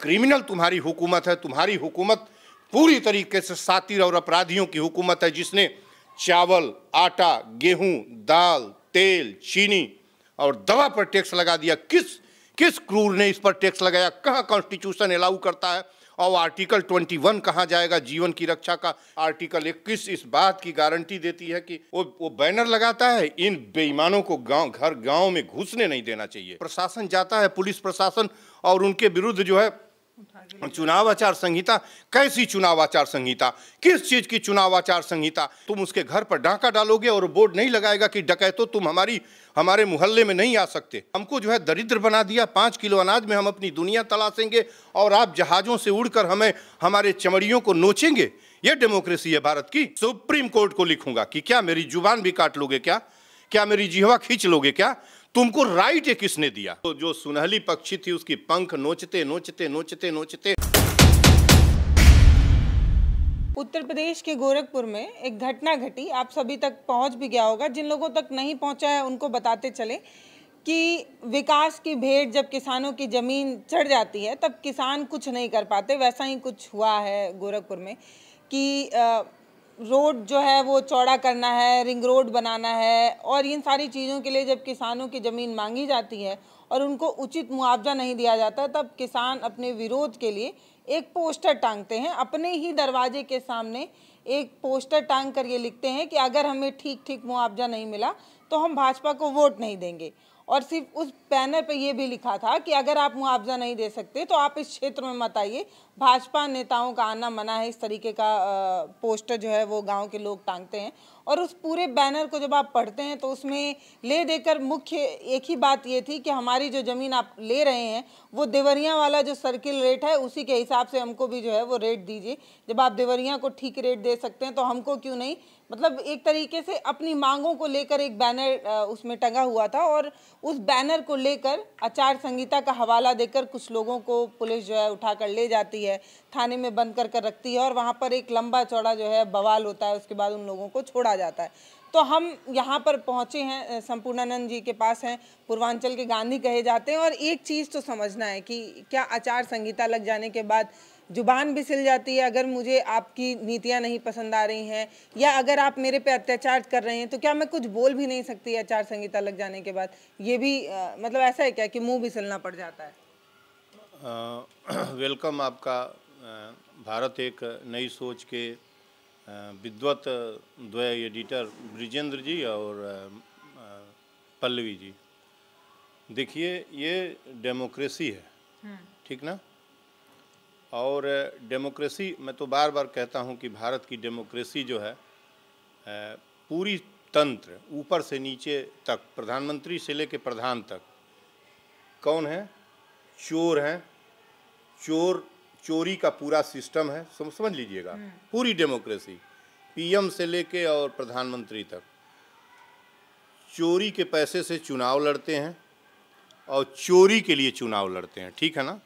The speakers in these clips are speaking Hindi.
क्रिमिनल तुम्हारी हुकूमत है। तुम्हारी हुकूमत पूरी तरीके से सातिर और अपराधियों की हुकूमत है, जिसने चावल, आटा, गेहूं, दाल, तेल, चीनी और दवा पर टैक्स लगा दिया। किस क्रूर ने इस पर टैक्स लगाया? कहाँ कॉन्स्टिट्यूशन अलाउ करता है? और आर्टिकल 21 कहाँ जाएगा जीवन की रक्षा का? आर्टिकल 21 इस बात की गारंटी देती है कि वो बैनर लगाता है, इन बेईमानों को गांव में घुसने नहीं देना चाहिए। प्रशासन जाता है, पुलिस प्रशासन, और उनके विरुद्ध जो है चुनाव आचार संहिता। कैसी चुनाव आचार संहिता? किस चीज की चुनाव आचार संहिता? तुम उसके घर पर डाका डालोगे और बोर्ड नहीं लगाएगा कि डकैतो तुम हमारे मोहल्ले में नहीं आ सकते। हमको जो है दरिद्र बना दिया। 5 किलो अनाज में हम अपनी दुनिया तलाशेंगे और आप जहाजों से उड़कर हमें हमारे चमड़ियों को नोचेंगे। ये डेमोक्रेसी है भारत की। सुप्रीम कोर्ट को लिखूंगा कि क्या मेरी जुबान भी काट लोगे? क्या मेरी जिह्वा खींच लोगे? क्या तुमको राइट है किसने दिया? तो जो सुनहली पक्षी थी उसकी पंख नोचते नोचते नोचते नोचते। उत्तर प्रदेश के गोरखपुर में एक घटना घटी, आप सभी तक पहुंच भी गया होगा। जिन लोगों तक नहीं पहुंचा है उनको बताते चले कि विकास की भेंट जब किसानों की ज़मीन चढ़ जाती है तब किसान कुछ नहीं कर पाते। वैसा ही कुछ हुआ है गोरखपुर में कि रोड जो है वो चौड़ा करना है, रिंग रोड बनाना है, और इन सारी चीज़ों के लिए जब किसानों की ज़मीन मांगी जाती है और उनको उचित मुआवजा नहीं दिया जाता, तब किसान अपने विरोध के लिए एक पोस्टर टांगते हैं। अपने ही दरवाजे के सामने एक पोस्टर टांग कर ये लिखते हैं कि अगर हमें ठीक मुआवजा नहीं मिला तो हम भाजपा को वोट नहीं देंगे। और सिर्फ उस बैनर पे ये भी लिखा था कि अगर आप मुआवजा नहीं दे सकते तो आप इस क्षेत्र में मत आइए, भाजपा नेताओं का आना मना है। इस तरीके का पोस्टर जो है वो गांव के लोग टांगते हैं। और उस पूरे बैनर को जब आप पढ़ते हैं तो उसमें ले देकर मुख्य एक ही बात ये थी कि हमारी जो ज़मीन आप ले रहे हैं वो देवरिया वाला जो सर्किल रेट है उसी के हिसाब से हमको भी जो है वो रेट दीजिए। जब आप देवरिया को ठीक रेट दे सकते हैं तो हमको क्यों नहीं? मतलब एक तरीके से अपनी मांगों को लेकर एक बैनर उसमें टंगा हुआ था। और उस बैनर को लेकर आचार संहिता का हवाला देकर कुछ लोगों को पुलिस जो है उठाकर ले जाती है, थाने में बंद कर रखती है, और वहाँ पर एक लंबा चौड़ा जो है बवाल होता है। उसके बाद उन लोगों को छोड़ा जाता है। तो हम यहाँ पर पहुँचे हैं, संपूर्णानंद जी के पास हैं, पूर्वांचल के गांधी कहे जाते हैं। और एक चीज़ तो समझना है कि क्या आचार संहिता लग जाने के बाद जुबान भी सिल जाती है? अगर मुझे आपकी नीतियाँ नहीं पसंद आ रही हैं या अगर आप मेरे पे अत्याचार कर रहे हैं तो क्या मैं कुछ बोल भी नहीं सकती आचार संहिता लग जाने के बाद? ये भी मतलब ऐसा है क्या कि मुंह भी सिलना पड़ जाता है? वेलकम आपका। भारत एक नई सोच के विद्वत द्वय एडिटर ब्रिजेंद्र जी और पल्लवी जी। देखिए, ये डेमोक्रेसी है, ठीक ना? और डेमोक्रेसी, मैं तो बार बार कहता हूँ कि भारत की डेमोक्रेसी जो है पूरी तंत्र ऊपर से नीचे तक, प्रधानमंत्री से लेकर प्रधान तक कौन है? चोर हैं। चोरी का पूरा सिस्टम है, समझ लीजिएगा। पूरी डेमोक्रेसी पीएम से लेके और प्रधानमंत्री तक चोरी के पैसे से चुनाव लड़ते हैं और चोरी के लिए चुनाव लड़ते हैं, ठीक है ना?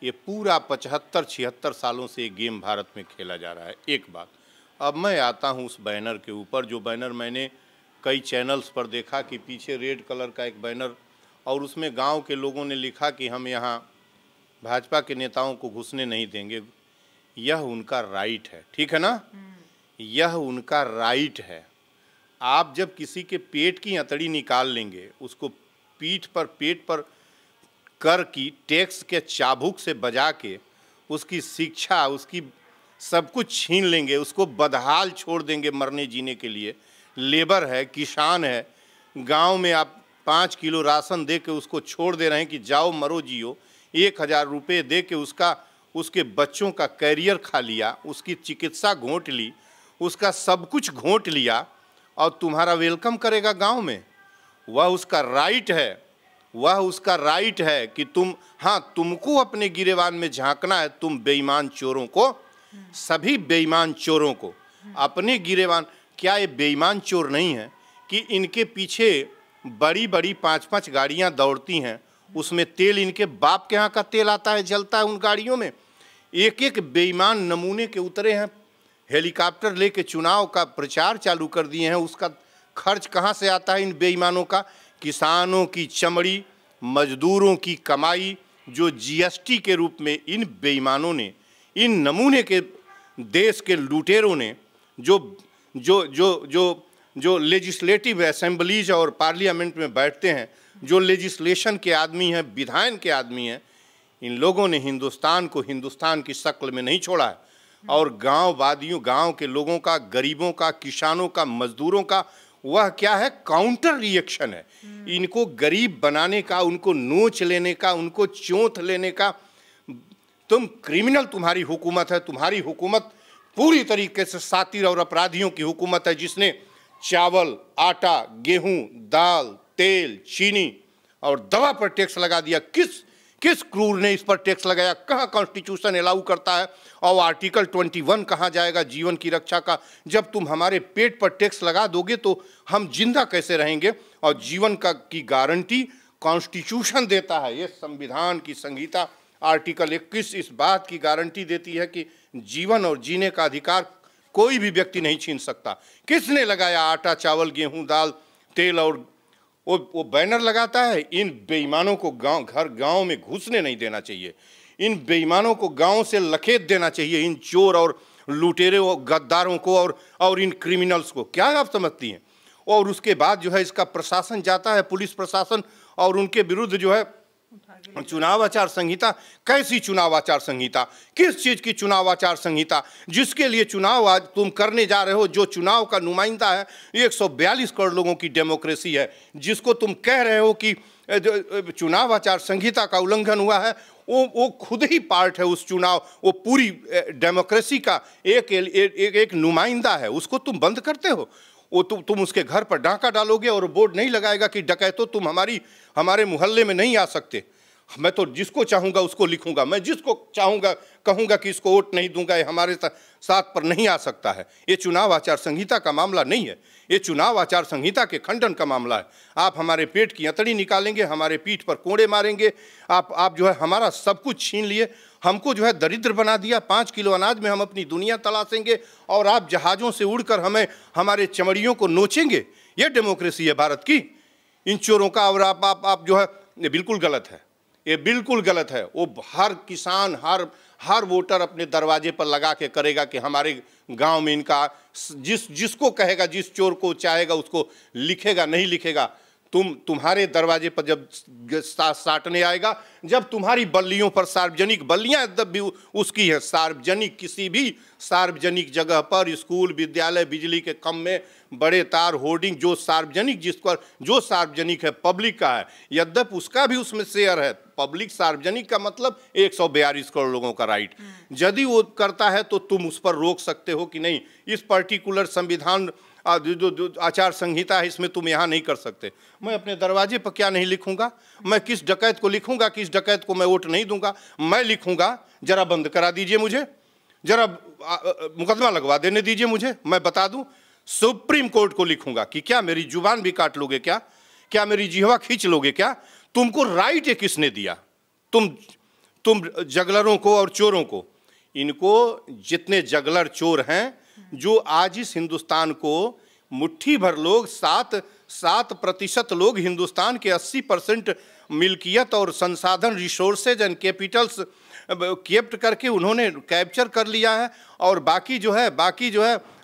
ये पूरा 75-76 सालों से गेम भारत में खेला जा रहा है। एक बात, अब मैं आता हूँ उस बैनर के ऊपर, जो बैनर मैंने कई चैनल्स पर देखा कि पीछे रेड कलर का एक बैनर, और उसमें गांव के लोगों ने लिखा कि हम यहाँ भाजपा के नेताओं को घुसने नहीं देंगे। यह उनका राइट है, ठीक है ना? यह उनका राइट है। आप जब किसी के पेट की अतड़ी निकाल लेंगे, उसको पेट पर कर की टैक्स के चाबुक से बजा के उसकी शिक्षा, उसकी सब कुछ छीन लेंगे, उसको बदहाल छोड़ देंगे मरने जीने के लिए। लेबर है, किसान है, गांव में आप 5 किलो राशन दे के उसको छोड़ दे रहे हैं कि जाओ मरो जियो। 1000 रुपये दे के उसके बच्चों का कैरियर खा लिया, उसकी चिकित्सा घोंट ली, उसका सब कुछ घोंट लिया, और तुम्हारा वेलकम करेगा गांव में? वह उसका राइट है। वह उसका राइट है कि तुमको अपने गिरेबान में झांकना है। तुम बेईमान चोरों को, सभी बेईमान चोरों को अपने गिरेबान। क्या ये बेईमान चोर नहीं है कि इनके पीछे बड़ी बड़ी 5-5 गाड़ियां दौड़ती हैं, उसमें तेल इनके बाप के यहाँ का तेल आता है, जलता है उन गाड़ियों में। एक एक बेईमान नमूने के उतरे हैं, हेलीकॉप्टर लेके चुनाव का प्रचार चालू कर दिए हैं। उसका खर्च कहाँ से आता है इन बेईमानों का? किसानों की चमड़ी, मजदूरों की कमाई, जो जीएसटी के रूप में इन बेईमानों ने, इन नमूने के देश के लुटेरों ने जो जो जो जो जो लेजिस्लेटिव असेंबलीज और पार्लियामेंट में बैठते हैं, जो लेजिस्लेशन के आदमी हैं, विधायन के आदमी हैं, इन लोगों ने हिंदुस्तान को हिंदुस्तान की शक्ल में नहीं छोड़ा है। और गांववादियों, गांव के लोगों का, गरीबों का, किसानों का, मजदूरों का वह क्या है, काउंटर रिएक्शन है। इनको गरीब बनाने का, उनको नोच लेने का, उनको चोंथ लेने का। तुम क्रिमिनल, तुम्हारी हुकूमत है। तुम्हारी हुकूमत पूरी तरीके से सातिर और अपराधियों की हुकूमत है, जिसने चावल, आटा, गेहूं, दाल, तेल, चीनी और दवा पर टैक्स लगा दिया। किस क्रूर ने इस पर टैक्स लगाया? कहाँ कॉन्स्टिट्यूशन अलाउ करता है? और आर्टिकल 21 कहाँ जाएगा जीवन की रक्षा का? जब तुम हमारे पेट पर टैक्स लगा दोगे तो हम जिंदा कैसे रहेंगे? और जीवन का की गारंटी कॉन्स्टिट्यूशन देता है। ये संविधान की संहिता आर्टिकल 21 इस बात की गारंटी देती है कि जीवन और जीने का अधिकार कोई भी व्यक्ति नहीं छीन सकता। किसने लगाया आटा, चावल, गेहूं, दाल, तेल? और वो बैनर लगाता है। इन बेईमानों को गांव में घुसने नहीं देना चाहिए। इन बेईमानों को गांव से लखेत देना चाहिए। इन चोर और लुटेरे और गद्दारों को और इन क्रिमिनल्स को। क्या आप समझती हैं? और उसके बाद जो है इसका प्रशासन जाता है, पुलिस प्रशासन, और उनके विरुद्ध जो है चुनाव आचार संहिता। कैसी चुनाव आचार संहिता? किस चीज की चुनाव आचार संहिता? जिसके लिए चुनाव आज तुम करने जा रहे हो, जो चुनाव का नुमाइंदा है, 142 करोड़ लोगों की डेमोक्रेसी है, जिसको तुम कह रहे हो कि चुनाव आचार संहिता का उल्लंघन हुआ है, वो खुद ही पार्ट है उस चुनाव, वो पूरी डेमोक्रेसी का एक नुमाइंदा है। उसको तुम बंद करते हो। वो तुम उसके घर पर डाका डालोगे और बोर्ड नहीं लगाएगा कि डकैतों तुम हमारे मोहल्ले में नहीं आ सकते। मैं तो जिसको चाहूँगा उसको लिखूंगा। मैं जिसको चाहूँगा कहूँगा कि इसको वोट नहीं दूंगा, ये हमारे साथ पर नहीं आ सकता है। ये चुनाव आचार संहिता का मामला नहीं है। ये चुनाव आचार संहिता के खंडन का मामला है। आप हमारे पेट की अतड़ी निकालेंगे, हमारे पीठ पर कोड़े मारेंगे। आप जो है हमारा सब कुछ छीन लिए, हमको जो है दरिद्र बना दिया। 5 किलो अनाज में हम अपनी दुनिया तलाशेंगे और आप जहाज़ों से उड़कर हमारे चमड़ियों को नोचेंगे। ये डेमोक्रेसी है भारत की? इन चोरों का। और आप जो है, ये बिल्कुल गलत है। ये बिल्कुल गलत है। वो हर किसान, हर वोटर अपने दरवाजे पर लगा के करेगा कि हमारे गांव में इनका, जिसको कहेगा, जिस चोर को चाहेगा उसको लिखेगा, नहीं लिखेगा। तुम्हारे दरवाजे पर जब साटने आएगा, जब तुम्हारी बल्लियों पर, सार्वजनिक बल्लियां भी उसकी है, सार्वजनिक, किसी भी सार्वजनिक जगह पर, स्कूल, विद्यालय, बिजली के खंभे, बड़े तार, होर्डिंग, जो सार्वजनिक, जिस पर जो सार्वजनिक है, पब्लिक का है, यद्यप उसका भी उसमें शेयर है। पब्लिक, सार्वजनिक का मतलब 142 करोड़ लोगों का राइट। यदि वो करता है तो तुम उस पर रोक सकते हो कि नहीं, इस पर्टिकुलर संविधान जो आचार संहिता है इसमें तुम यहाँ नहीं कर सकते। मैं अपने दरवाजे पर क्या नहीं लिखूंगा? मैं किस डकैत को लिखूंगा, किस डकैत को मैं वोट नहीं दूंगा? मैं लिखूंगा, जरा बंद करा दीजिए मुझे, जरा मुकदमा लगवा देने दीजिए मुझे। मैं बता दूं, सुप्रीम कोर्ट को लिखूंगा कि क्या मेरी जुबान भी काट लोगे? क्या मेरी जिह्वा खींच लोगे? क्या तुमको राइट है किसने दिया? तुम जगलरों को और चोरों को, इनको, जितने जगलर चोर हैं, जो आज इस हिंदुस्तान को मुट्ठी भर लोग, 7% लोग हिंदुस्तान के 80% मिल्कियत और संसाधन, रिसोर्सेज एंड कैपिटल्स केप्ट करके उन्होंने कैप्चर कर लिया है। और बाकी जो है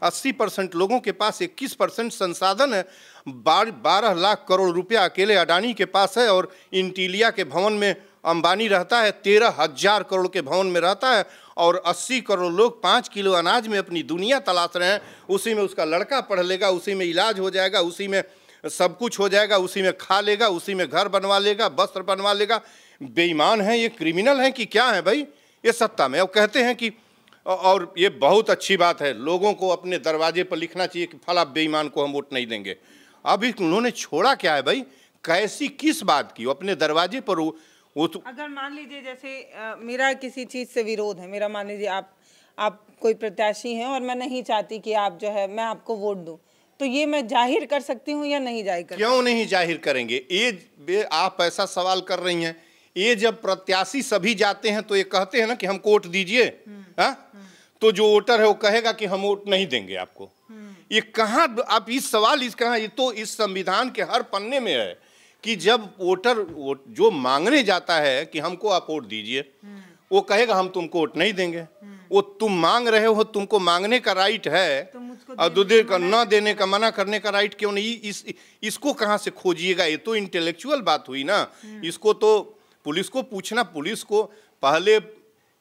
80% लोगों के पास 21% संसाधन है। 12 लाख करोड़ रुपया अकेले अडानी के पास है। और इंटीलिया के भवन में अंबानी रहता है, 13,000 करोड़ के भवन में रहता है। और 80 करोड़ लोग 5 किलो अनाज में अपनी दुनिया तलाश रहे हैं। उसी में उसका लड़का पढ़ लेगा, उसी में इलाज हो जाएगा, उसी में सब कुछ हो जाएगा, उसी में खा लेगा, उसी में घर बनवा लेगा, वस्त्र बनवा लेगा। बेईमान हैं ये, क्रिमिनल हैं कि क्या है भाई ये सत्ता में? अब कहते हैं कि, और ये बहुत अच्छी बात है, लोगों को अपने दरवाजे पर लिखना चाहिए कि फला बेईमान को हम वोट नहीं देंगे। अब उन्होंने छोड़ा क्या है भाई? कैसी, किस बात की? अपने दरवाजे पर वो तो, अगर मान लीजिए जैसे मेरा किसी चीज़ से विरोध है, मेरा मान लीजिए आप कोई प्रत्याशी हैं और मैं नहीं चाहती कि आप जो है मैं आपको वोट दूं, तो ये मैं जाहिर कर सकती हूँ या नहीं जाहिर कर? क्यों नहीं जाहिर करेंगे? ये आप ऐसा सवाल कर रही हैं। ये जब प्रत्याशी सभी जाते हैं तो ये कहते हैं ना कि हमको वोट दीजिए, तो जो वोटर है वो कहेगा कि हम वोट नहीं देंगे आपको। ये कहाँ, आप इस सवाल, इस कहाँ, ये तो इस संविधान के हर पन्ने में है कि जब वोटर जो मांगने जाता है कि हमको आप वोट दीजिए, वो कहेगा हम तुमको वोट नहीं देंगे। वो तुम मांग रहे हो, तुमको मांगने का राइट है, और दूसरे का न देने का, मना करने का राइट क्यों नहीं? इसको कहाँ से खोजिएगा? ये तो इंटेलेक्चुअल बात हुई ना। इसको तो पुलिस को पूछना, पुलिस को पहले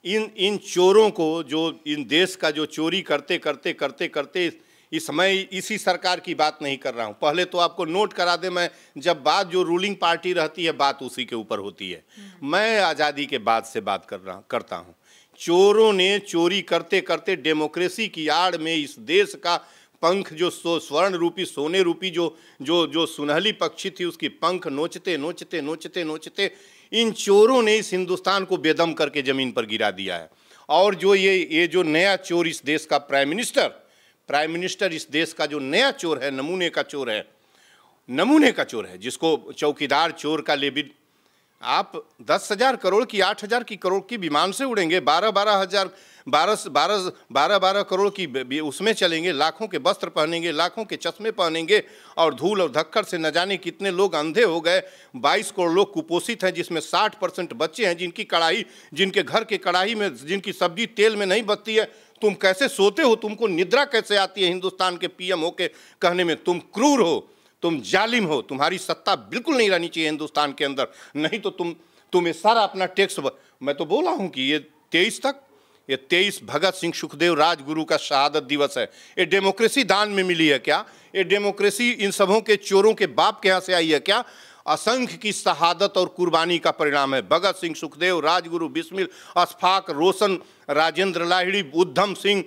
इन चोरों को, जो इन देश का जो चोरी करते करते करते करते इस समय इसी सरकार की बात नहीं कर रहा हूँ, पहले तो आपको नोट करा दे, मैं जब बात जो रूलिंग पार्टी रहती है बात उसी के ऊपर होती है। मैं आज़ादी के बाद से बात करता हूँ। चोरों ने चोरी करते करते डेमोक्रेसी की आड़ में इस देश का पंख, जो स्वर्ण रूपी सोने रूपी जो सुनहली पक्षी थी, उसकी पंख नोचते नोचते नोचते नोचते इन चोरों ने इस हिंदुस्तान को बेदम करके ज़मीन पर गिरा दिया है। और जो ये जो नया चोर इस देश का प्राइम मिनिस्टर इस देश का जो नया चोर है, नमूने का चोर है, जिसको चौकीदार चोर का लेबिल, आप 10,000 करोड़ की, 8,000 की करोड़ की विमान से उड़ेंगे, 12 करोड़ की उसमें चलेंगे, लाखों के वस्त्र पहनेंगे, लाखों के चश्मे पहनेंगे, और धूल और धक्कर से न जाने कितने लोग अंधे हो गए। 22 करोड़ लोग कुपोषित हैं, जिसमें 60% बच्चे हैं जिनके घर के कढ़ाई में जिनकी सब्जी तेल में नहीं बचती है। तुम कैसे सोते हो? तुमको निद्रा कैसे आती है? हिंदुस्तान के पीएम होके कहने में तुम क्रूर हो, तुम जालिम हो, तुम्हारी सत्ता बिल्कुल नहीं रहनी चाहिए हिंदुस्तान के अंदर। नहीं तो तुम ये सारा अपना टैक्स, मैं तो बोला हूं कि ये 23 भगत सिंह सुखदेव राजगुरु का शहादत दिवस है। ये डेमोक्रेसी दान में मिली है क्या? ये डेमोक्रेसी इन सबों के चोरों के बाप के यहाँ से आई है क्या? असंख्य की शहादत और कुर्बानी का परिणाम है। भगत सिंह, सुखदेव, राजगुरु, बिस्मिल, अशफाक, रोशन, राजेंद्र लाहिड़ी, उधम सिंह,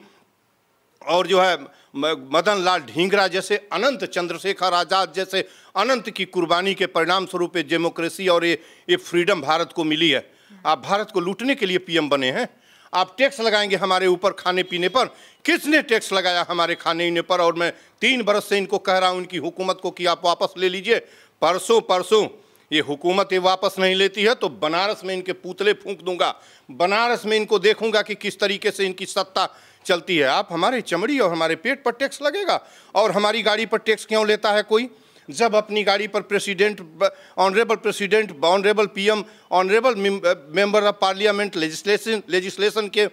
और जो है मदन लाल ढींगरा जैसे अनंत, चंद्रशेखर आजाद जैसे अनंत की कुर्बानी के परिणाम स्वरूप डेमोक्रेसी और ये फ्रीडम भारत को मिली है। आप भारत को लूटने के लिए पीएम बने हैं। आप टैक्स लगाएंगे हमारे ऊपर खाने पीने पर। किसने टैक्स लगाया हमारे खाने पीने पर? और मैं 3 बरस से इनको कह रहा हूं, इनकी हुकूमत को, कि आप वापस ले लीजिए। परसों ये हुकूमत ये वापस नहीं लेती है तो बनारस में इनके पुतले फूंक दूंगा। बनारस में इनको देखूंगा कि किस तरीके से इनकी सत्ता चलती है। आप हमारे चमड़ी और हमारे पेट पर टैक्स लगेगा, और हमारी गाड़ी पर टैक्स क्यों लेता है कोई? जब अपनी गाड़ी पर honourable president, honourable PM, honourable member of parliament, legislation के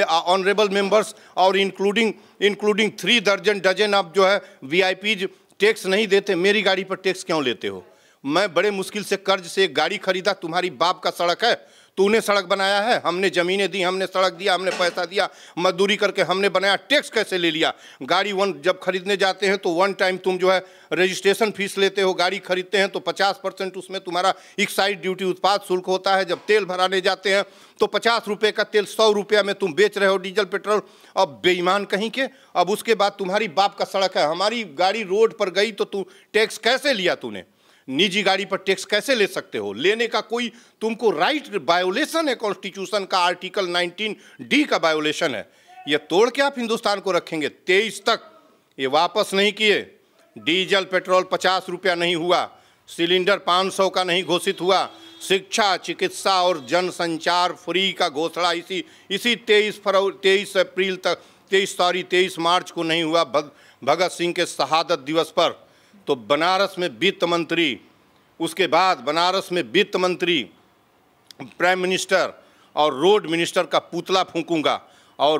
ऑनरेबल मेंबर्स, और इंक्लूडिंग 3 डजन आप जो है वीआईपी टैक्स नहीं देते, मेरी गाड़ी पर टैक्स क्यों लेते हो? मैं बड़े मुश्किल से कर्ज से एक गाड़ी खरीदा, तुम्हारी बाप का सड़क है, तूने सड़क बनाया है, हमने ज़मीनें दी, हमने सड़क दिया, हमने पैसा दिया, मजदूरी करके हमने बनाया, टैक्स कैसे ले लिया? गाड़ी जब खरीदने जाते हैं तो 1 टाइम तुम जो है रजिस्ट्रेशन फीस लेते हो, गाड़ी खरीदते हैं तो 50% उसमें तुम्हारा एक्साइज ड्यूटी, उत्पाद शुल्क होता है। जब तेल भराने जाते हैं तो 50 रुपये का तेल 100 रुपये में तुम बेच रहे हो, डीजल पेट्रोल। अब बेईमान कहीं के। अब उसके बाद तुम्हारी बाप का सड़क है, हमारी गाड़ी रोड पर गई तो तू टैक्स कैसे लिया? तूने निजी गाड़ी पर टैक्स कैसे ले सकते हो? लेने का कोई तुमको राइट, वायोलेशन है कॉन्स्टिट्यूशन का, आर्टिकल 19D का वायोलेशन है। ये तोड़ के आप हिंदुस्तान को रखेंगे। 23 तक ये वापस नहीं किए। डीजल पेट्रोल 50 रुपया नहीं हुआ, सिलेंडर 500 का नहीं घोषित हुआ, शिक्षा, चिकित्सा और जनसंचार फ्री का घोषणा इसी 23 मार्च को नहीं हुआ, भगत सिंह के शहादत दिवस पर। तो बनारस में वित्त मंत्री, उसके बाद बनारस में वित्त मंत्री, प्राइम मिनिस्टर और रोड मिनिस्टर का पुतला फूंकूंगा। और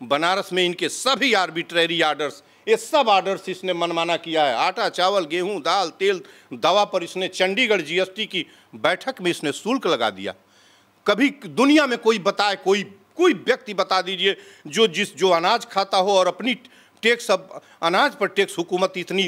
बनारस में इनके सभी आर्बिट्रेरी आर्डर्स, ये सब आर्डर्स इसने मनमाना किया है। आटा, चावल, गेहूं, दाल, तेल, दवा पर इसने चंडीगढ़ जीएसटी की बैठक में इसने शुल्क लगा दिया। कभी दुनिया में कोई बताए, कोई व्यक्ति बता दीजिए जो अनाज खाता हो और अपनी टैक्स, अब अनाज पर टैक्स हुकूमत इतनी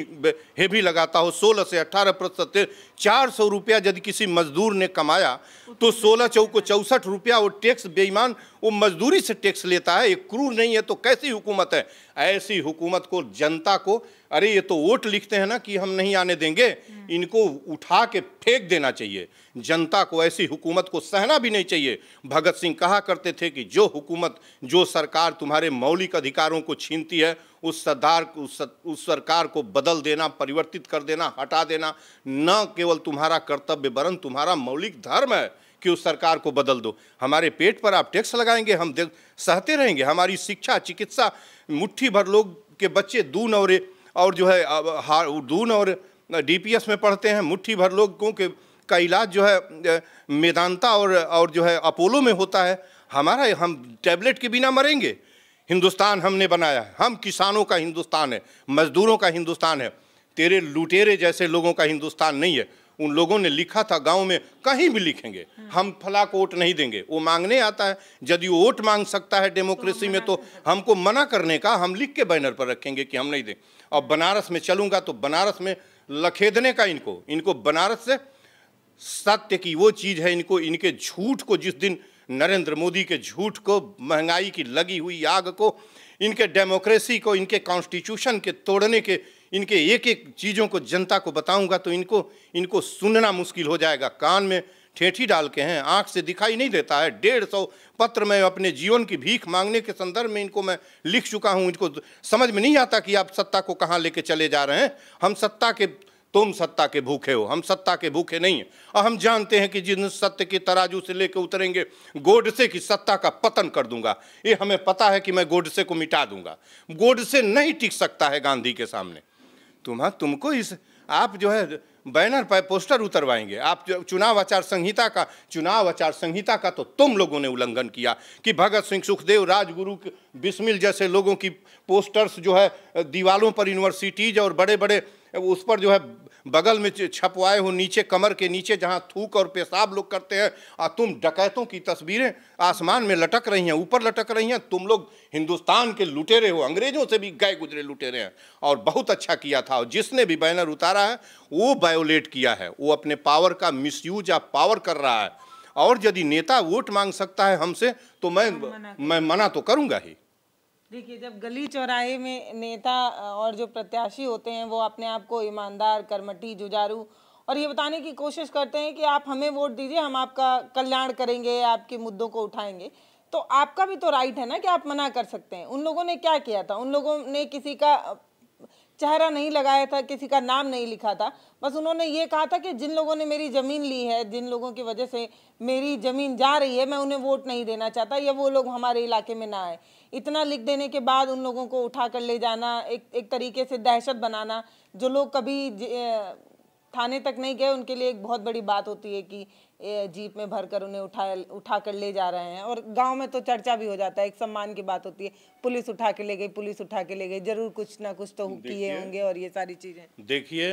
हेवी लगाता हो, 16 से 18%। 400 रुपया यदि किसी मजदूर ने कमाया तो 16 चौको 64 रुपया वो टैक्स, बेईमान वो मजदूरी से टैक्स लेता है। ये क्रूर नहीं है तो कैसी हुकूमत है? ऐसी हुकूमत को जनता को, अरे ये तो वोट लिखते हैं ना कि हम नहीं आने देंगे, इनको उठा के फेंक देना चाहिए। जनता को ऐसी हुकूमत को सहना भी नहीं चाहिए। भगत सिंह कहा करते थे कि जो हुकूमत, जो सरकार तुम्हारे मौलिक अधिकारों को छीनती है, उस सरकार को बदल देना, परिवर्तित कर देना, हटा देना न केवल तुम्हारा कर्तव्य वरन तुम्हारा मौलिक धर्म है कि उस सरकार को बदल दो। हमारे पेट पर आप टैक्स लगाएंगे, हम सहते रहेंगे। हमारी शिक्षा, चिकित्सा, मुट्ठी भर लोग के बच्चे दून और जो है दून और डीपीएस में पढ़ते हैं, मुट्ठी भर लोगों के का इलाज जो है मेदांता और जो है अपोलो में होता है। हम टैबलेट के बिना मरेंगे। हिंदुस्तान हमने बनाया है, हम किसानों का हिंदुस्तान है, मजदूरों का हिंदुस्तान है, तेरे लुटेरे जैसे लोगों का हिंदुस्तान नहीं है। उन लोगों ने लिखा था गांव में, कहीं भी लिखेंगे हम फला को वोट नहीं देंगे। वो मांगने आता है, यदि वो वोट मांग सकता है डेमोक्रेसी में तो हमको मना करने का, हम लिख के बैनर पर रखेंगे कि हम नहीं दें। और बनारस में चलूंगा तो बनारस में लखेदने का इनको बनारस से सत्य की वो चीज़ है, इनके झूठ को, जिस दिन नरेंद्र मोदी के झूठ को, महंगाई की लगी हुई आग को, इनके डेमोक्रेसी को, इनके कॉन्स्टिट्यूशन के तोड़ने के, इनके एक एक चीज़ों को जनता को बताऊंगा तो इनको सुनना मुश्किल हो जाएगा। कान में ठेठी डाल के हैं, आंख से दिखाई नहीं देता है। 150 पत्र मैं अपने जीवन की भीख मांगने के संदर्भ में इनको मैं लिख चुका हूं। इनको समझ में नहीं आता कि आप सत्ता को कहां लेके चले जा रहे हैं। तुम सत्ता के भूखे हो, हम सत्ता के भूखे नहीं हैं। और हम जानते हैं कि जिन सत्य के तराजू से लेकर उतरेंगे, गोडसे की सत्ता का पतन कर दूंगा। ये हमें पता है कि मैं गोडसे को मिटा दूंगा। गोडसे नहीं टिक सकता है गांधी के सामने। तुमको आप जो है बैनर पर पोस्टर उतरवाएंगे। आप चुनाव आचार संहिता का तो तुम लोगों ने उल्लंघन किया कि भगत सिंह, सुखदेव, राजगुरु, बिस्मिल जैसे लोगों की पोस्टर्स जो है दीवालों पर, यूनिवर्सिटीज और बड़े बड़े उस पर जो है बगल में छपवाए हो, नीचे कमर के नीचे जहां थूक और पेशाब लोग करते हैं। और तुम डकैतों की तस्वीरें आसमान में लटक रही हैं, ऊपर लटक रही हैं। तुम लोग हिंदुस्तान के लुटेरे हो, अंग्रेजों से भी गए गुजरे लुटेरे हैं। और बहुत अच्छा किया था। और जिसने भी बैनर उतारा है वो वायोलेट किया है, वो अपने पावर का मिसयूज ऑफ पावर कर रहा है। और यदि नेता वोट मांग सकता है हमसे तो मैं मना तो करूंगा ही। देखिए, जब गली चौराहे में नेता और जो प्रत्याशी होते हैं वो अपने आप को ईमानदार, कर्मठी, जुझारू और ये बताने की कोशिश करते हैं कि आप हमें वोट दीजिए, हम आपका कल्याण करेंगे, आपके मुद्दों को उठाएंगे, तो आपका भी तो राइट है ना कि आप मना कर सकते हैं। उन लोगों ने क्या किया था? उन लोगों ने किसी का चेहरा नहीं लगाया था, किसी का नाम नहीं लिखा था। बस उन्होंने ये कहा था कि जिन लोगों ने मेरी ज़मीन ली है, जिन लोगों की वजह से मेरी ज़मीन जा रही है, मैं उन्हें वोट नहीं देना चाहता, या वो लोग हमारे इलाके में ना आए। इतना लिख देने के बाद उन लोगों को उठा कर ले जाना, एक तरीके से दहशत बनाना। जो लोग कभी थाने तक नहीं गए उनके लिए एक बहुत बड़ी बात होती है कि जीप में भरकर उन्हें उठा कर ले जा रहे हैं। और गांव में तो चर्चा भी हो जाता है, एक सम्मान की बात होती है, पुलिस उठा के ले गई, पुलिस उठा के ले गई, जरूर कुछ ना कुछ तो किए होंगे। और ये सारी चीजें देखिए,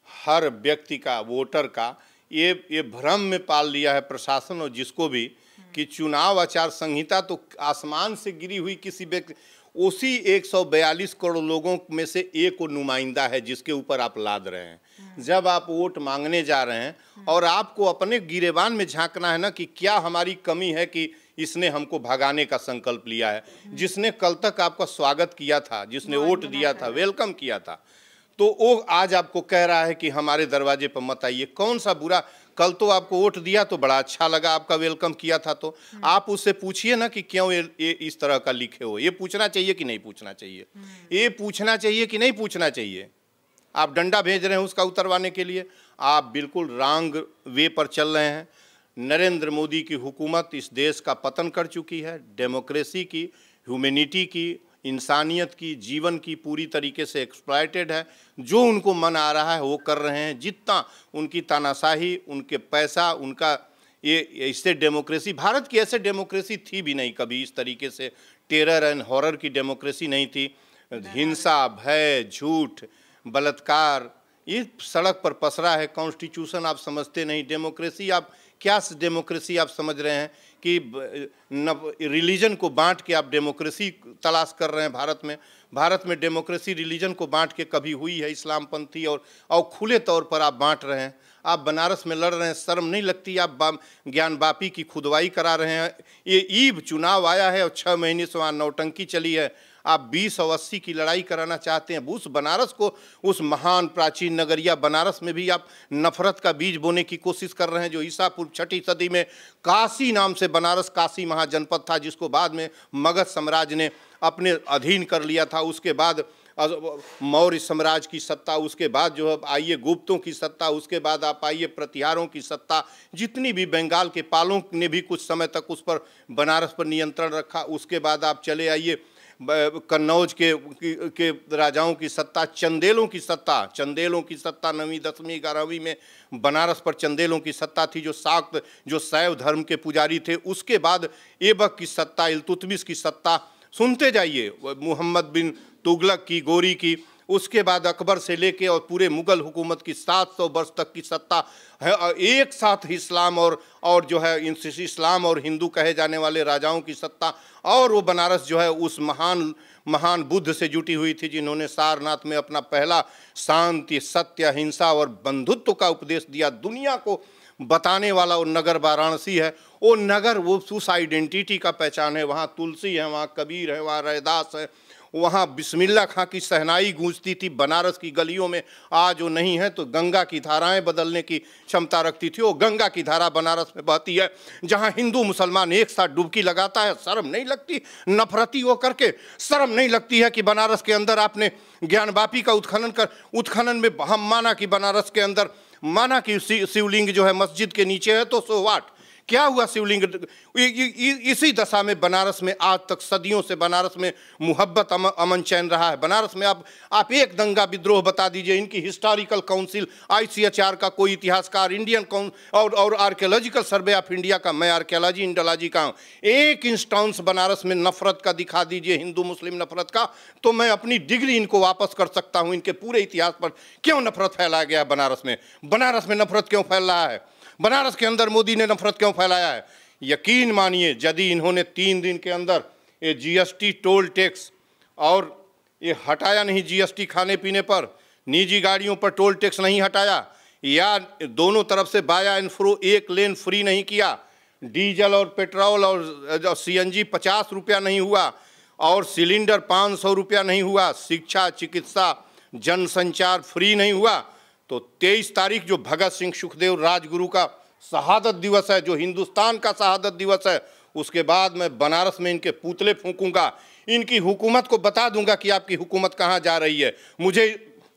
हर व्यक्ति का, वोटर का ये भ्रम में पाल लिया है प्रशासन और जिसको भी कि चुनाव आचार संहिता तो आसमान से गिरी हुई किसी व्यक्ति, उसी 142 करोड़ लोगों में से एक को नुमाइंदा है जिसके ऊपर आप लाद रहे हैं। जब आप वोट मांगने जा रहे हैं और आपको अपने गिरेबान में झांकना है ना कि क्या हमारी कमी है कि इसने हमको भगाने का संकल्प लिया है। जिसने कल तक आपका स्वागत किया था, जिसने वोट दिया था, वेलकम किया था, तो वो आज आपको कह रहा है कि हमारे दरवाजे पर मत आइए। कौन सा बुरा, कल तो आपको वोट दिया तो बड़ा अच्छा लगा, आपका वेलकम किया था, तो आप उससे पूछिए ना कि क्यों ये इस तरह का लिखे हो। ये पूछना चाहिए कि नहीं पूछना चाहिए? ये पूछना चाहिए कि नहीं पूछना चाहिए? आप डंडा भेज रहे हैं उसका उतरवाने के लिए। आप बिल्कुल रॉन्ग वे पर चल रहे हैं। नरेंद्र मोदी की हुकूमत इस देश का पतन कर चुकी है। डेमोक्रेसी की, ह्यूमैनिटी की, इंसानियत की, जीवन की पूरी तरीके से एक्सप्लॉयटेड है। जो उनको मन आ रहा है वो कर रहे हैं। जितना उनकी तानाशाही, उनके पैसा, उनका ये इससे डेमोक्रेसी, भारत की ऐसे डेमोक्रेसी थी भी नहीं कभी। इस तरीके से टेरर एंड हॉरर की डेमोक्रेसी नहीं थी। हिंसा, भय, झूठ, बलात्कार ये सड़क पर पसरा है। कॉन्स्टिट्यूशन आप समझते नहीं। डेमोक्रेसी आप क्या डेमोक्रेसी आप समझ रहे हैं कि रिलीजन को बांट के आप डेमोक्रेसी तलाश कर रहे हैं भारत में डेमोक्रेसी रिलीजन को बांट के कभी हुई है? इस्लामपंथी और खुले तौर पर आप बांट रहे हैं। आप बनारस में लड़ रहे हैं, शर्म नहीं लगती? आप ज्ञानवापी की खुदवाई करा रहे हैं। ये ईब चुनाव आया है और 6 महीने से वहाँ नौटंकी चली है। आप 20 और 80 की लड़ाई कराना चाहते हैं। उस बनारस को, उस महान प्राचीन नगरिया बनारस में भी आप नफरत का बीज बोने की कोशिश कर रहे हैं। जो ईसा पूर्व 6वीं सदी में काशी नाम से बनारस, काशी महाजनपद था, जिसको बाद में मगध साम्राज्य ने अपने अधीन कर लिया था। उसके बाद मौर्य साम्राज्य की सत्ता, उसके बाद जो है आइए गुप्तों की सत्ता, उसके बाद आप आइए प्रतिहारों की सत्ता। जितनी भी बंगाल के पालों ने भी कुछ समय तक उस पर, बनारस पर नियंत्रण रखा। उसके बाद आप चले आइए कन्नौज के राजाओं की सत्ता, चंदेलों की सत्ता 9वीं 10वीं 11वीं में बनारस पर चंदेलों की सत्ता थी, जो शाक्त जो शैव धर्म के पुजारी थे। उसके बाद ऐबक की सत्ता, इल्तुतमिश की सत्ता, सुनते जाइए, मोहम्मद बिन तुगलक की, गोरी की, उसके बाद अकबर से लेके और पूरे मुगल हुकूमत की 700 वर्ष तक की सत्ता है। एक साथ इस्लाम और जो है इस्लाम और हिंदू कहे जाने वाले राजाओं की सत्ता, और वो बनारस जो है उस महान बुद्ध से जुटी हुई थी, जिन्होंने सारनाथ में अपना पहला शांति, सत्य, अहिंसा और बंधुत्व का उपदेश दिया। दुनिया को बताने वाला वो नगर वाराणसी है। वो नगर, वो उस आइडेंटिटी का पहचान है। वहाँ तुलसी है, वहाँ कबीर है, वहाँ रैदास है, वहाँ बिस्मिल्लाह खां की शहनाई गूंजती थी बनारस की गलियों में। आज वो नहीं है तो गंगा की धाराएं बदलने की क्षमता रखती थी। वो गंगा की धारा बनारस में बहती है, जहाँ हिंदू मुसलमान एक साथ डुबकी लगाता है। शर्म नहीं लगती नफरती हो करके? शर्म नहीं लगती है कि बनारस के अंदर आपने ज्ञानवापी का उत्खनन में हम माना कि बनारस के अंदर माना कि शिवलिंग जो है मस्जिद के नीचे है, तो सो व्हाट, क्या हुआ? शिवलिंग इसी दशा में बनारस में आज तक सदियों से बनारस में मुहब्बत अमन चैन रहा है। बनारस में आप एक दंगा विद्रोह बता दीजिए, इनकी हिस्टोरिकल काउंसिल ICHR का कोई इतिहासकार, इंडियन और आर्कियोलॉजिकल सर्वे ऑफ इंडिया का, मैं आर्कियोलॉजी इंडोलॉजी का हूँ, एक इंस्टांस बनारस में नफरत का दिखा दीजिए, हिंदू मुस्लिम नफरत का, तो मैं अपनी डिग्री इनको वापस कर सकता हूँ। इनके पूरे इतिहास पर क्यों नफरत फैलाया गया है बनारस में नफरत क्यों फैल रहा है? बनारस के अंदर मोदी ने नफरत क्यों फैलाया है? यकीन मानिए, यदि इन्होंने 3 दिन के अंदर ये GST टोल टैक्स और ये हटाया नहीं, GST खाने पीने पर, निजी गाड़ियों पर टोल टैक्स नहीं हटाया, या दोनों तरफ से बाया एंड फ्रो एक लेन फ्री नहीं किया, डीजल और पेट्रोल और CNG 50 रुपया नहीं हुआ, और सिलेंडर 500 रुपया नहीं हुआ, शिक्षा, चिकित्सा, जनसंचार फ्री नहीं हुआ, तो 23 तारीख जो भगत सिंह सुखदेव राजगुरु का शहादत दिवस है, जो हिंदुस्तान का शहादत दिवस है, उसके बाद मैं बनारस में इनके पुतले फूंकूंगा, इनकी हुकूमत को बता दूंगा कि आपकी हुकूमत कहाँ जा रही है। मुझे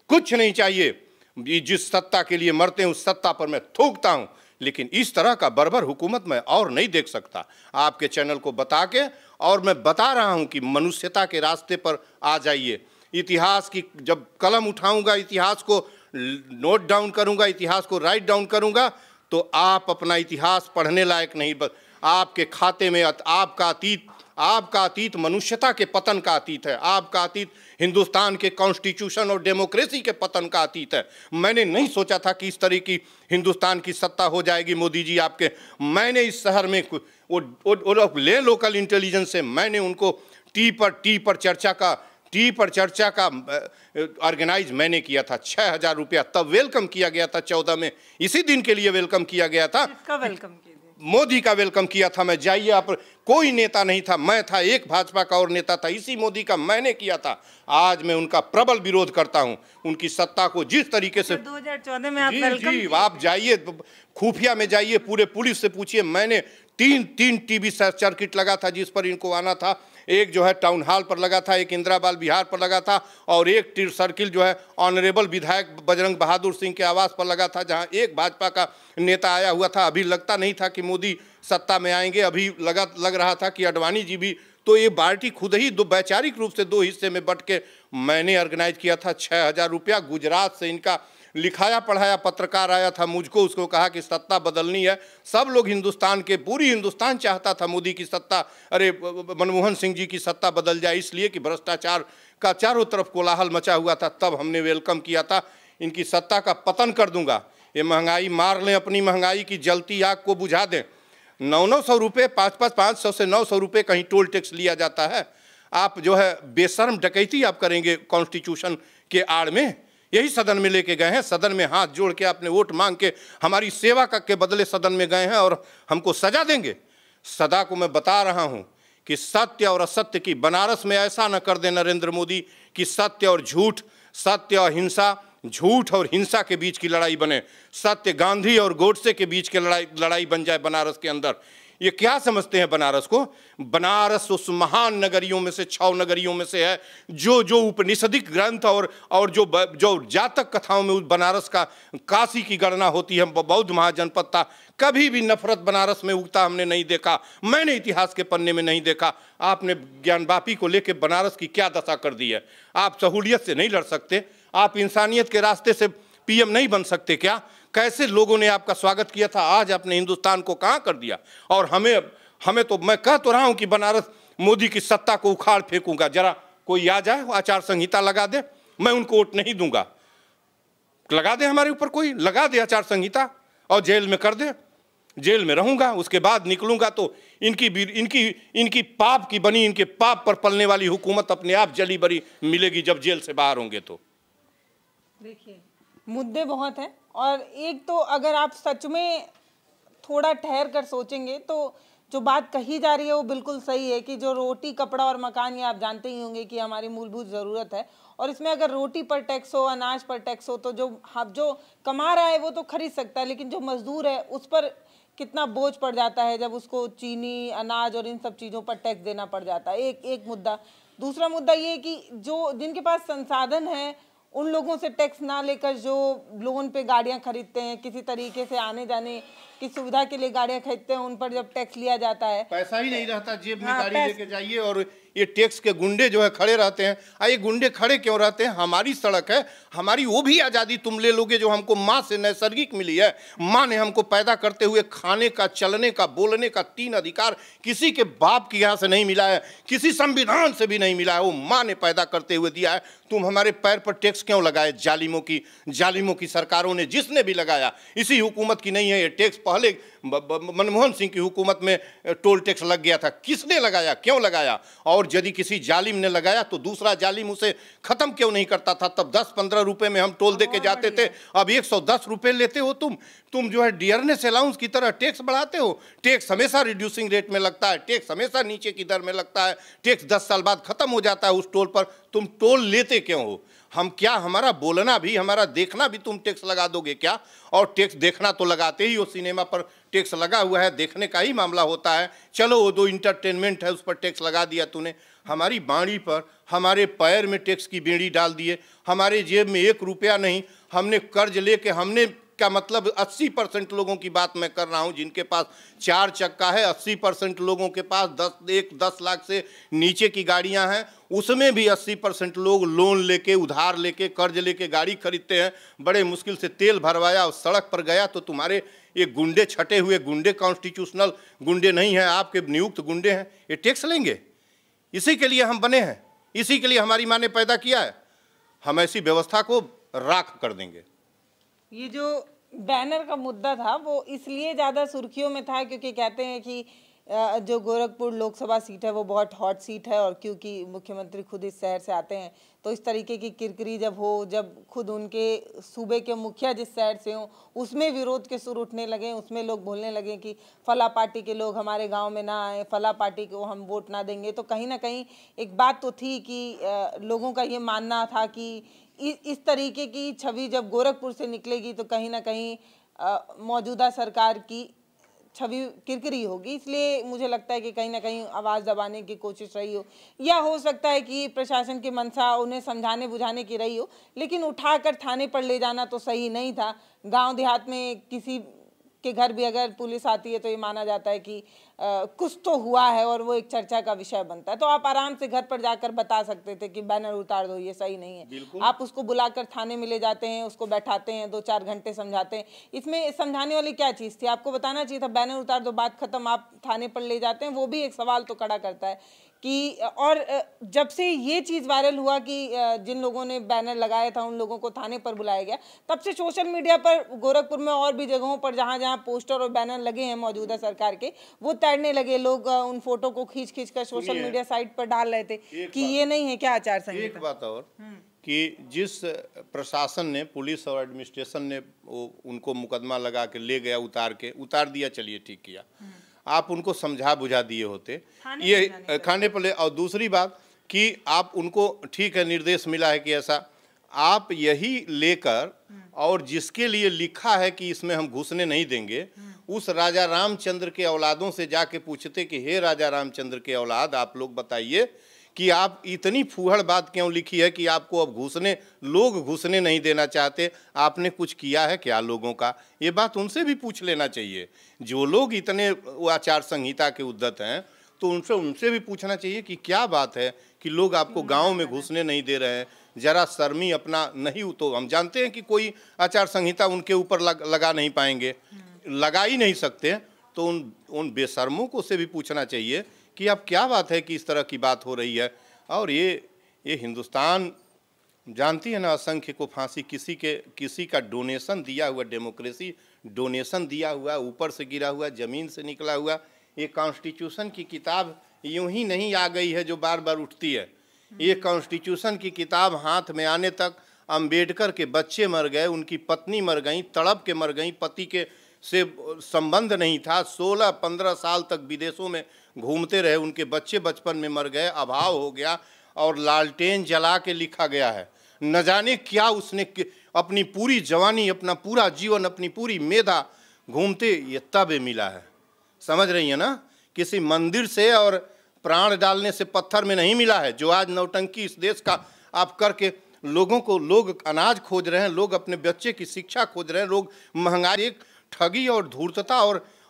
कुछ नहीं चाहिए, जिस सत्ता के लिए मरते हैं उस सत्ता पर मैं थूकता हूँ, लेकिन इस तरह का बर्बर हुकूमत मैं और नहीं देख सकता। आपके चैनल को बता के, और मैं बता रहा हूँ कि मनुष्यता के रास्ते पर आ जाइए। इतिहास की जब कलम उठाऊंगा, इतिहास को नोट डाउन करूंगा, इतिहास को राइट डाउन करूंगा, तो आप अपना इतिहास पढ़ने लायक नहीं, बस आपके खाते में आपका अतीत मनुष्यता के पतन का अतीत है। आपका अतीत हिंदुस्तान के कॉन्स्टिट्यूशन और डेमोक्रेसी के पतन का अतीत है। मैंने नहीं सोचा था कि इस तरह की हिंदुस्तान की सत्ता हो जाएगी मोदी जी आपके। मैंने इस शहर में वो ले लोकल इंटेलिजेंस से मैंने उनको टी पर चर्चा का ऑर्गेनाइज मैंने किया था। 6,000 रुपया तब वेलकम किया गया था 14 में, इसी दिन के लिए वेलकम किया गया था। किसका वेलकम किया? मोदी का वेलकम किया था मैं। जाइए आप, कोई नेता नहीं था, मैं था, एक भाजपा का और नेता था, इसी मोदी का मैंने किया था। आज मैं उनका प्रबल विरोध करता हूं, उनकी सत्ता को जिस तरीके से 2014 में आप वेलकम जी, आप जाइए खुफिया में जाइए, पूरे पुलिस से पूछिए, मैंने तीन टीवी सर्किट लगा था जिस पर इनको आना था। एक जो है टाउन हॉल पर लगा था, एक इंदिराबाल विहार पर लगा था, और एक टीर सर्किल जो है ऑनरेबल विधायक बजरंग बहादुर सिंह के आवास पर लगा था, जहां एक भाजपा का नेता आया हुआ था। अभी लगता नहीं था कि मोदी सत्ता में आएंगे, अभी लग रहा था कि अडवाणी जी भी, तो ये पार्टी खुद ही वैचारिक रूप से 2 हिस्से में बंट के मैंने ऑर्गेनाइज किया था। 6,000 रुपया गुजरात से इनका लिखाया पढ़ाया पत्रकार आया था मुझको, उसको कहा कि सत्ता बदलनी है। सब लोग हिंदुस्तान के, पूरी हिंदुस्तान चाहता था मोदी की सत्ता, अरे मनमोहन सिंह जी की सत्ता बदल जाए, इसलिए कि भ्रष्टाचार का चारों तरफ कोलाहल मचा हुआ था। तब हमने वेलकम किया था, इनकी सत्ता का पतन कर दूंगा। ये महंगाई मार लें, अपनी महंगाई की जलती आग को बुझा दें। 900 रुपये, 500 से 900 रुपये कहीं टोल टैक्स लिया जाता है। आप जो है बेशर्म डकैती आप करेंगे कॉन्स्टिट्यूशन के आड़ में। यही सदन में लेके गए हैं, सदन में हाथ जोड़ के आपने वोट मांग के हमारी सेवा के बदले सदन में गए हैं और हमको सजा देंगे। सदा को मैं बता रहा हूं कि सत्य और असत्य की, बनारस में ऐसा न कर दे नरेंद्र मोदी कि सत्य और झूठ, सत्य और हिंसा, झूठ और हिंसा के बीच की लड़ाई बने, सत्य गांधी और गोडसे के बीच की लड़ाई बन जाए बनारस के अंदर। ये क्या समझते हैं बनारस को? बनारस उस महान नगरियों में से 6 नगरियों में से है जो उपनिषदिक ग्रंथ और जो जातक कथाओं में उस बनारस का काशी की गणना होती है, बौद्ध महाजनपद था। कभी भी नफरत बनारस में उगता हमने नहीं देखा, मैंने इतिहास के पन्ने में नहीं देखा। आपने ज्ञानवापी को लेकर बनारस की क्या दशा कर दी है? आप सहूलियत से नहीं लड़ सकते, आप इंसानियत के रास्ते से पीएम नहीं बन सकते क्या? कैसे लोगों ने आपका स्वागत किया था, आज आपने हिंदुस्तान को कहाँ कर दिया? और हमें तो, मैं कह तो रहा हूँ कि बनारस मोदी की सत्ता को उखाड़ फेंकूंगा। जरा कोई आ जाए, आचार संहिता लगा दे, मैं उनको वोट नहीं दूंगा। लगा दे हमारे ऊपर, कोई लगा दे आचार संहिता और जेल में कर दे, जेल में रहूंगा, उसके बाद निकलूंगा तो इनकी पाप की बनी, इनके पाप पर पलने वाली हुकूमत अपने आप जली बरी मिलेगी जब जेल से बाहर होंगे। तो देखिए, मुद्दे बहुत हैं, और एक तो अगर आप सच में थोड़ा ठहर कर सोचेंगे तो जो बात कही जा रही है वो बिल्कुल सही है कि जो रोटी, कपड़ा और मकान, ये आप जानते ही होंगे कि हमारी मूलभूत ज़रूरत है, और इसमें अगर रोटी पर टैक्स हो, अनाज पर टैक्स हो, तो जो कमा रहा है वो तो खरीद सकता है, लेकिन जो मजदूर है उस पर कितना बोझ पड़ जाता है जब उसको चीनी, अनाज और इन सब चीज़ों पर टैक्स देना पड़ जाता है। एक मुद्दा। दूसरा मुद्दा ये कि जो जिनके पास संसाधन है उन लोगों से टैक्स ना लेकर जो लोन पे गाड़ियां खरीदते हैं, किसी तरीके से आने जाने की सुविधा के लिए गाड़ियां खरीदते हैं, उन पर जब टैक्स लिया जाता है, पैसा ही नहीं रहता जेब में। गाड़ी लेके जाइए और ये टैक्स के गुंडे जो है खड़े रहते हैं। ये गुंडे खड़े क्यों रहते हैं? हमारी सड़क है, हमारी वो भी आज़ादी तुम ले लोगे जो हमको माँ से नैसर्गिक मिली है। माँ ने हमको पैदा करते हुए खाने का, चलने का, बोलने का 3 अधिकार किसी के बाप के यहाँ से नहीं मिला है, किसी संविधान से भी नहीं मिला है, वो माँ ने पैदा करते हुए दिया है। तुम हमारे पैर पर टैक्स क्यों लगाए? जालिमों की सरकारों ने, जिसने भी लगाया, इसी हुकूमत की नहीं है ये टैक्स। पहले मनमोहन सिंह की हुकूमत में टोल टैक्स लग गया था, किसने लगाया, क्यों लगाया? और यदि किसी जालिम ने लगाया तो दूसरा जालिम उसे खत्म क्यों नहीं करता था? तब 10-15 रुपए में हम टोल दे के जाते थे, अब 110 रुपए लेते हो तुम जो है डियरनेस अलाउंस की तरह टैक्स बढ़ाते हो। टैक्स हमेशा रिड्यूसिंग रेट में लगता है, टैक्स हमेशा नीचे की दर में लगता है, टैक्स 10 साल बाद खत्म हो जाता है उस टोल पर। तुम टोल लेते क्यों हो? हम क्या, हमारा बोलना भी, हमारा देखना भी तुम टैक्स लगा दोगे क्या? और टैक्स देखना तो लगाते ही हो, सिनेमा पर टैक्स लगा हुआ है, देखने का ही मामला होता है। चलो वो 2 इंटरटेनमेंट है, उस पर टैक्स लगा दिया तूने। हमारी बाड़ी पर, हमारे पैर में टैक्स की बेड़ी डाल दिए। हमारे जेब में 1 रुपया नहीं, हमने कर्ज लेके, हमने क्या मतलब 80% लोगों की बात मैं कर रहा हूं जिनके पास 4 चक्का है, 80% लोगों के पास 10 लाख से नीचे की गाड़ियां हैं। उसमें भी 80% लोग लोन लेके, उधार लेके, कर्ज लेके गाड़ी खरीदते हैं। बड़े मुश्किल से तेल भरवाया और सड़क पर गया तो तुम्हारे ये गुंडे, छटे हुए गुंडे, कॉन्स्टिट्यूशनल गुंडे नहीं हैं, आपके नियुक्त गुंडे हैं, ये टैक्स लेंगे। इसी के लिए हम बने हैं, इसी के लिए हमारी माँ ने पैदा किया है। हम ऐसी व्यवस्था को राख कर देंगे। ये जो बैनर का मुद्दा था वो इसलिए ज़्यादा सुर्खियों में था क्योंकि कहते हैं कि जो गोरखपुर लोकसभा सीट है वो बहुत हॉट सीट है, और क्योंकि मुख्यमंत्री खुद इस शहर से आते हैं तो इस तरीके की किरकिरी जब खुद उनके सूबे के मुखिया जिस शहर से हों उसमें विरोध के सुर उठने लगे, उसमें लोग बोलने लगे कि फला पार्टी के लोग हमारे गांव में ना आए, फला पार्टी को हम वोट ना देंगे, तो कहीं ना कहीं एक बात तो थी कि लोगों का ये मानना था कि इस तरीके की छवि जब गोरखपुर से निकलेगी तो कहीं ना कहीं मौजूदा सरकार की छवि किरकिरी होगी। इसलिए मुझे लगता है कि कहीं ना कहीं आवाज़ दबाने की कोशिश रही हो, या हो सकता है कि प्रशासन की मंशा उन्हें समझाने बुझाने की रही हो, लेकिन उठाकर थाने पर ले जाना तो सही नहीं था। गांव देहात में किसी के घर भी अगर पुलिस आती है तो ये माना जाता है कि कुछ तो हुआ है और वो एक चर्चा का विषय बनता है। तो आप आराम से घर पर जाकर बता सकते थे कि बैनर उतार दो, ये सही नहीं है। आप उसको बुलाकर थाने में ले जाते हैं, उसको बैठाते हैं, 2-4 घंटे समझाते हैं। इसमें समझाने वाली क्या चीज़ थी? आपको बताना चाहिए था बैनर उतार दो, बात खत्म। आप थाने पर ले जाते हैं, वो भी एक सवाल तो खड़ा करता है कि और जब से ये चीज़ वायरल हुआ कि जिन लोगों ने बैनर लगाया था उन लोगों को थाने पर बुलाया गया, तब से सोशल मीडिया पर गोरखपुर में और भी जगहों पर जहाँ जहाँ पोस्टर और बैनर लगे हैं मौजूदा सरकार के, वो तैरने लगे। लोग उन फोटो को खींच कर सोशल मीडिया साइट पर डाल रहे थे कि ये नहीं है क्या आचार संहिता। एक बात और कि जिस प्रशासन ने, पुलिस और एडमिनिस्ट्रेशन ने उनको मुकदमा लगा के ले गया, उतार दिया, चलिए ठीक किया, आप उनको समझा बुझा दिए होते, ये खाने पर ले। और दूसरी बात कि आप उनको, ठीक है निर्देश मिला है कि ऐसा, आप यही लेकर और जिसके लिए लिखा है कि इसमें हम घुसने नहीं देंगे, उस राजा रामचंद्र के औलादों से जाके पूछते कि हे राजा रामचंद्र के औलाद, आप लोग बताइए कि आप इतनी फूहड़ बात क्यों लिखी है कि आपको अब लोग घुसने नहीं देना चाहते, आपने कुछ किया है क्या लोगों का? ये बात उनसे भी पूछ लेना चाहिए। जो लोग इतने आचार संहिता के उद्धत हैं, तो उनसे भी पूछना चाहिए कि क्या बात है कि लोग आपको गांव में घुसने नहीं दे रहे हैं। जरा शर्मी अपना नहीं, तो हम जानते हैं कि कोई आचार संहिता उनके ऊपर लगा नहीं पाएंगे, लगा ही नहीं सकते, तो उन बेशर्मों को से भी पूछना चाहिए कि अब क्या बात है कि इस तरह की बात हो रही है। और ये हिंदुस्तान जानती है ना, असंख्य को फांसी, किसी का डोनेशन दिया हुआ डेमोक्रेसी, डोनेशन दिया हुआ, ऊपर से गिरा हुआ, ज़मीन से निकला हुआ। ये कॉन्स्टिट्यूशन की किताब यूं ही नहीं आ गई है जो बार बार उठती है। ये कॉन्स्टिट्यूशन की किताब हाथ में आने तक अंबेडकर के बच्चे मर गए, उनकी पत्नी मर गई, तड़प के मर गई, पति के से संबंध नहीं था, 16-15 साल तक विदेशों में घूमते रहे, उनके बच्चे बचपन में मर गए, अभाव हो गया और लालटेन जला के लिखा गया है। न जाने क्या उसने अपनी पूरी जवानी, अपना पूरा जीवन, अपनी पूरी मेधा घूमते ये तब मिला है। समझ रही है ना? किसी मंदिर से और प्राण डालने से पत्थर में नहीं मिला है। जो आज नौटंकी इस देश का आप करके लोग अनाज खोज रहे हैं, लोग अपने बच्चे की शिक्षा खोज रहे हैं, लोग महंगाई, एक ठगी और धूर्तता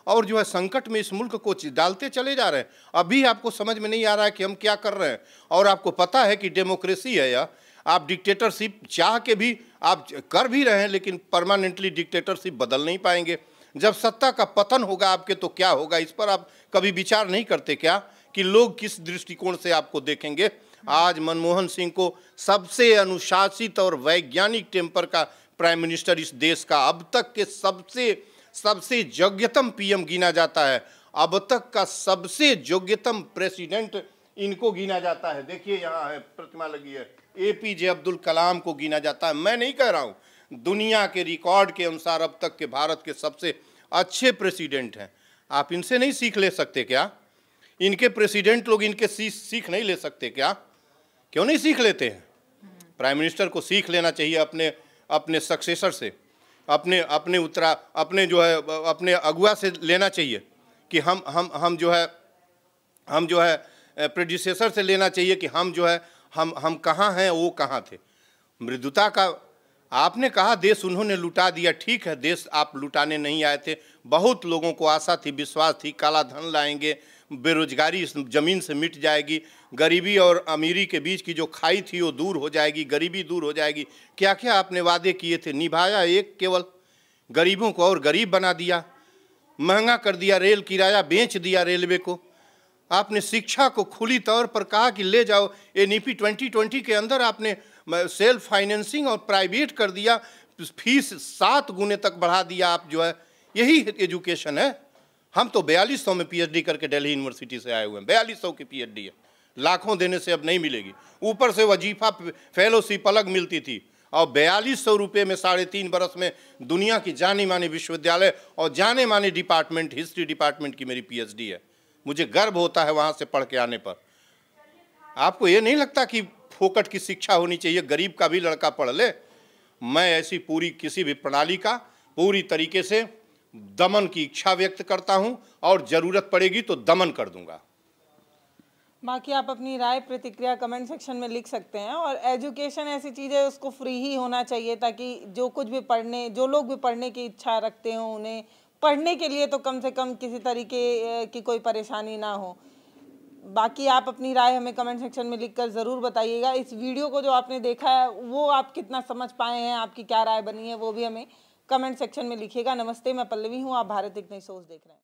और जो है संकट में इस मुल्क को डालते चले जा रहे हैं। अभी आपको समझ में नहीं आ रहा है कि हम क्या कर रहे हैं। और आपको पता है कि डेमोक्रेसी है यह, आप डिक्टेटरशिप चाह के भी आप कर भी रहे हैं, लेकिन परमानेंटली डिक्टेटरशिप बदल नहीं पाएंगे। जब सत्ता का पतन होगा आपके तो क्या होगा, इस पर आप कभी विचार नहीं करते क्या कि लोग किस दृष्टिकोण से आपको देखेंगे? आज मनमोहन सिंह को सबसे अनुशासित और वैज्ञानिक टेम्पर का प्राइम मिनिस्टर इस देश का अब तक के सबसे योग्यतम पीएम गिना जाता है। अब तक का सबसे योग्यतम प्रेसिडेंट इनको गिना जाता है। देखिए यहाँ है, प्रतिमा लगी है, एपीजे अब्दुल कलाम को गिना जाता है। मैं नहीं कह रहा हूँ, दुनिया के रिकॉर्ड के अनुसार अब तक के भारत के सबसे अच्छे प्रेसिडेंट हैं। आप इनसे नहीं सीख ले सकते क्या? इनके प्रेसिडेंट लोग इनके सीख नहीं ले सकते क्या? क्यों नहीं सीख लेते हैं? प्राइम मिनिस्टर को सीख लेना चाहिए अपने सक्सेसर से, अपने अगुआ से लेना चाहिए कि हम जो है प्रेडिसेसर से लेना चाहिए कि हम कहाँ हैं, वो कहाँ थे। मृदुता का आपने कहा देश उन्होंने लुटा दिया, ठीक है, देश आप लुटाने नहीं आए थे। बहुत लोगों को आशा थी, विश्वास थी, काला धन लाएंगे, बेरोजगारी इस ज़मीन से मिट जाएगी, गरीबी और अमीरी के बीच की जो खाई थी वो दूर हो जाएगी, गरीबी दूर हो जाएगी। क्या क्या आपने वादे किए थे, निभाया एक केवल? गरीबों को और गरीब बना दिया, महंगा कर दिया, रेल किराया बेच दिया रेलवे को। आपने शिक्षा को खुली तौर पर कहा कि ले जाओ, एनईपी 2020 के अंदर आपने सेल्फ फाइनेंसिंग और प्राइवेट कर दिया, फीस 7 गुने तक बढ़ा दिया। आप जो है यही एजुकेशन है। हम तो 4200 में पीएचडी करके दिल्ली यूनिवर्सिटी से आए हुए हैं, 4200 की पीएचडी है, लाखों देने से अब नहीं मिलेगी। ऊपर से वजीफा फेलोशिप अलग मिलती थी, और 4200 रुपये में 3.5 बरस में दुनिया की जाने माने विश्वविद्यालय और जाने माने डिपार्टमेंट, हिस्ट्री डिपार्टमेंट की मेरी पीएचडी है। मुझे गर्व होता है वहाँ से पढ़ के आने पर। आपको ये नहीं लगता कि फोकट की शिक्षा होनी चाहिए, गरीब का भी लड़का पढ़ ले? मैं ऐसी पूरी किसी भी प्रणाली का पूरी तरीके से दमन की इच्छा व्यक्त करता हूं, और ज़रूरत पड़ेगी तो दमन कर दूंगा। बाकी आप अपनी राय प्रतिक्रिया कमेंट सेक्शन में लिख सकते हैं। और एजुकेशन ऐसी चीज़ है, उसको फ्री ही होना चाहिए, ताकि जो लोग भी पढ़ने की इच्छा रखते हो उन्हें पढ़ने के लिए तो कम से कम किसी तरीके की कोई परेशानी ना हो। बाकी आप अपनी राय हमें कमेंट सेक्शन में लिखकर ज़रूर बताइएगा। इस वीडियो को जो आपने देखा है वो आप कितना समझ पाए हैं, आपकी क्या राय बनी है, वो भी हमें कमेंट सेक्शन में लिखिएगा। नमस्ते, मैं पल्लवी हूँ, आप भारत एक नई सोच देख रहे हैं।